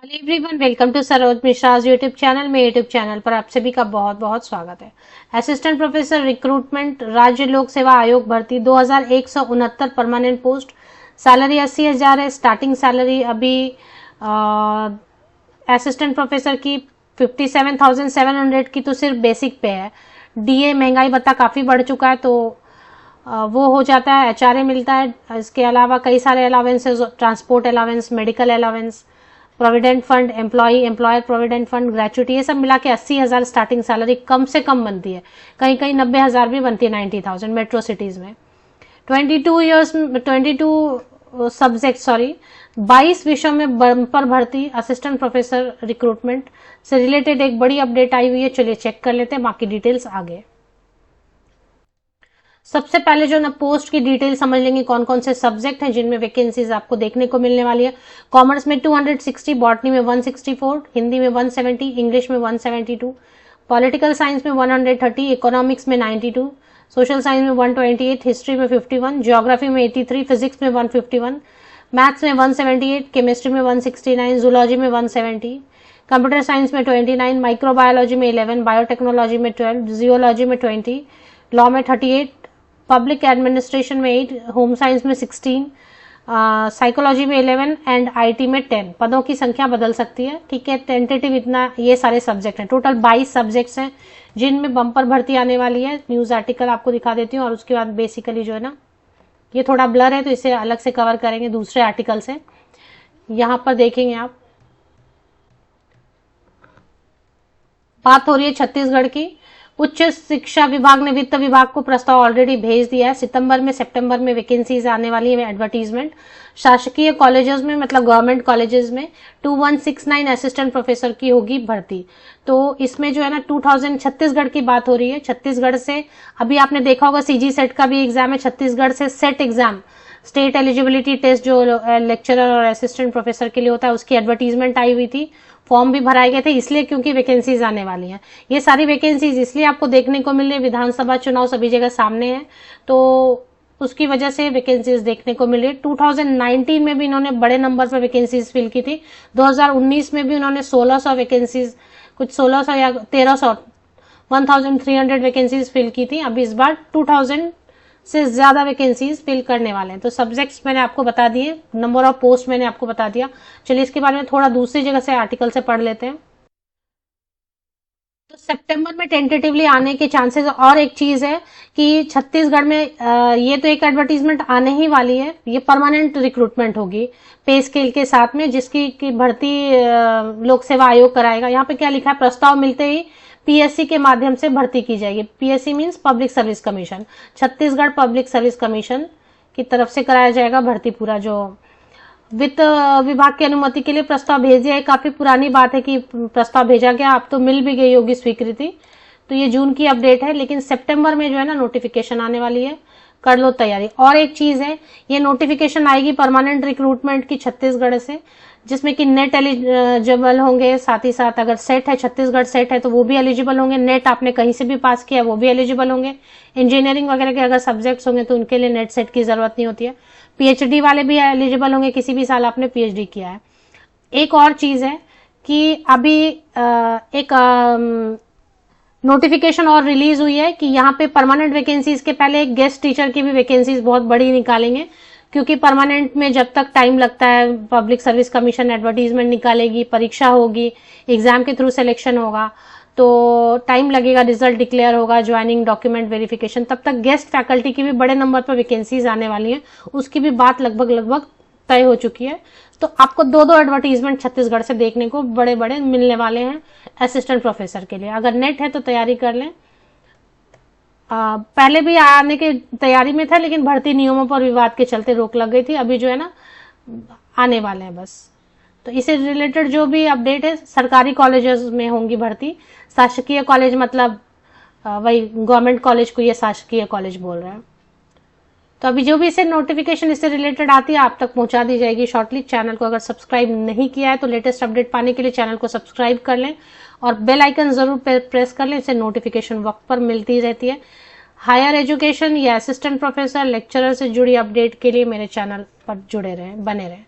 Hello everyone, welcome to Saroj Mishra's YouTube channel. में YouTube channel पर आप सभी का बहुत बहुत स्वागत है। असिस्टेंट प्रोफेसर रिक्रूटमेंट राज्य लोक सेवा आयोग भर्ती 2169 परमानेंट पोस्ट। सैलरी 80,000 है। स्टार्टिंग सैलरी अभी असिस्टेंट प्रोफेसर की 57,700 की तो सिर्फ बेसिक पे है। डीए महंगाई भत्ता काफ़ी बढ़ चुका है तो वो हो जाता है, एचआरए मिलता है। इसके अलावा कई सारे allowances, transport allowance, medical allowance, provident fund, employer provident fund, gratuity, ये सब मिला के 80,000 स्टार्टिंग सैलरी कम से कम बनती है। कहीं कहीं 90,000 भी बनती है, 90,000 मेट्रो सिटीज में। 22 विषयों में बंपर भर्ती असिस्टेंट प्रोफेसर रिक्रूटमेंट से रिलेटेड एक बड़ी अपडेट आई हुई है। चलिए चेक कर लेते हैं बाकी डिटेल्स आगे। सबसे पहले जो ना पोस्ट की डिटेल समझ लेंगे, कौन कौन से सब्जेक्ट हैं जिनमें वैकेंसीज आपको देखने को मिलने वाली है। कॉमर्स में 260, बॉटनी में 164, हिंदी में 170, इंग्लिश में 172, पॉलिटिकल साइंस में 130, इकोनॉमिक्स में 92, सोशल साइंस में 128, हिस्ट्री में 51, ज्योग्राफी में 83, फिजिक्स में 151, मैथ्स में 178, केमिस्ट्री में 169, जूलॉजी में 170, कंप्यूटर साइंस में 29, माइक्रोबायोलॉजी में 11, बायोटेक्नोलॉजी में 12, जियोलॉजी में 20, लॉ में 38, पब्लिक एडमिनिस्ट्रेशन में 8, होम साइंस में 16, साइकोलॉजी में 11 एंड आईटी में 10। पदों की संख्या बदल सकती है, ठीक है। टेंटेटिव इतना ये सारे सब्जेक्ट हैं। टोटल 22 सब्जेक्ट्स हैं जिनमें बम्पर भर्ती आने वाली है। न्यूज आर्टिकल आपको दिखा देती हूँ और उसके बाद बेसिकली जो है ना, ये थोड़ा ब्लर है तो इसे अलग से कवर करेंगे दूसरे आर्टिकल से। यहां पर देखेंगे आप, बात हो रही है छत्तीसगढ़ की। उच्च शिक्षा विभाग ने वित्त विभाग को प्रस्ताव ऑलरेडी भेज दिया है। सितंबर में वैकेंसीज आने वाली है, एडवर्टीजमेंट। शासकीय कॉलेजेस में, मतलब गवर्नमेंट कॉलेजेस में 2169 असिस्टेंट प्रोफेसर की होगी भर्ती। तो इसमें जो है ना 2000 छत्तीसगढ़ की बात हो रही है। छत्तीसगढ़ से अभी आपने देखा होगा सीजी सेट का भी एग्जाम है। छत्तीसगढ़ से SET exam, state eligibility test, जो लेक्चरर और असिस्टेंट प्रोफेसर के लिए होता है, उसकी एडवर्टीजमेंट आई हुई थी। फॉर्म भी भराए गए थे, इसलिए क्योंकि वैकेंसीज आने वाली हैं। ये सारी वैकेंसीज इसलिए आपको देखने को मिल रही है, विधानसभा चुनाव सभी जगह सामने है तो उसकी वजह से वैकेंसीज देखने को मिल रही है। 2019 में भी इन्होंने बड़े नंबर पर वैकेंसीज फिल की थी। 2019 में भी उन्होंने 1600 वैकेंसीज, कुछ 1600 या 1300, 1300 वैकेंसीज फिल की थी। अभी इस बार 2000 से ज्यादा वैकेंसीज फिल करने वाले हैं। तो सब्जेक्ट्स मैंने आपको बता दिए, नंबर ऑफ पोस्ट मैंने आपको बता दिया। चलिए इसके बारे में थोड़ा दूसरी जगह से आर्टिकल से पढ़ लेते हैं। तो सितंबर में टेंटेटिवली आने के चांसेस। और एक चीज है कि छत्तीसगढ़ में ये तो एक एडवर्टीजमेंट आने ही वाली है, ये परमानेंट रिक्रूटमेंट होगी पे स्केल के साथ में, जिसकी की भर्ती लोक सेवा आयोग कराएगा। यहाँ पे क्या लिखा है, प्रस्ताव मिलते ही पीएससी के माध्यम से भर्ती की जाएगी। PSC means public service commission, Chhattisgarh public service commission की तरफ से कराया जाएगा भर्ती। पूरा जो वित्त विभाग की अनुमति के लिए प्रस्ताव भेज दिया है। काफी पुरानी बात है कि प्रस्ताव भेजा गया, अब तो मिल भी गई होगी स्वीकृति। तो ये जून की अपडेट है, लेकिन सितंबर में जो है ना नोटिफिकेशन आने वाली है, कर लो तैयारी। और एक चीज है, ये नोटिफिकेशन आएगी परमानेंट रिक्रूटमेंट की छत्तीसगढ़ से, जिसमें कि नेट एलिजिबल होंगे। साथ ही साथ अगर सेट है, छत्तीसगढ़ सेट है तो वो भी एलिजिबल होंगे। नेट आपने कहीं से भी पास किया वो भी एलिजिबल होंगे। इंजीनियरिंग वगैरह के अगर सब्जेक्ट्स होंगे तो उनके लिए नेट सेट की जरूरत नहीं होती है। पीएचडी वाले भी एलिजिबल होंगे, किसी भी साल आपने पीएचडी किया है। एक और चीज है कि अभी एक नोटिफिकेशन और रिलीज हुई है कि यहाँ पे परमानेंट वैकेंसीज के पहले एक गेस्ट टीचर की भी वैकेंसीज बहुत बड़ी निकालेंगे, क्योंकि परमानेंट में जब तक टाइम लगता है, पब्लिक सर्विस कमीशन एडवर्टीजमेंट निकालेगी, परीक्षा होगी, एग्जाम के थ्रू सिलेक्शन होगा, तो टाइम लगेगा, रिजल्ट डिक्लेयर होगा, ज्वाइनिंग, डॉक्यूमेंट वेरिफिकेशन, तब तक गेस्ट फैकल्टी की भी बड़े नंबर पर वैकेंसीज आने वाली हैं। उसकी भी बात लगभग तय हो चुकी है। तो आपको दो एडवर्टीजमेंट छत्तीसगढ़ से देखने को बड़े बड़े मिलने वाले हैं असिस्टेंट प्रोफेसर के लिए। अगर नेट है तो तैयारी कर लें। पहले भी आने की तैयारी में था, लेकिन भर्ती नियमों पर विवाद के चलते रोक लग गई थी। अभी जो है ना आने वाले हैं बस। तो इससे रिलेटेड जो भी अपडेट है, सरकारी कॉलेजेस में होंगी भर्ती। शासकीय कॉलेज मतलब वही गवर्नमेंट कॉलेज को ये शासकीय कॉलेज बोल रहे हैं। तो अभी जो भी इसे नोटिफिकेशन इससे रिलेटेड आती है आप तक पहुंचा दी जाएगी शॉर्टली। चैनल को अगर सब्सक्राइब नहीं किया है तो लेटेस्ट अपडेट पाने के लिए चैनल को सब्सक्राइब कर लें और बेल आइकन जरूर प्रेस कर लें, इससे नोटिफिकेशन वक्त पर मिलती रहती है। हायर एजुकेशन या असिस्टेंट प्रोफेसर, लेक्चरर से जुड़ी अपडेट के लिए मेरे चैनल पर जुड़े रहें, बने रहें।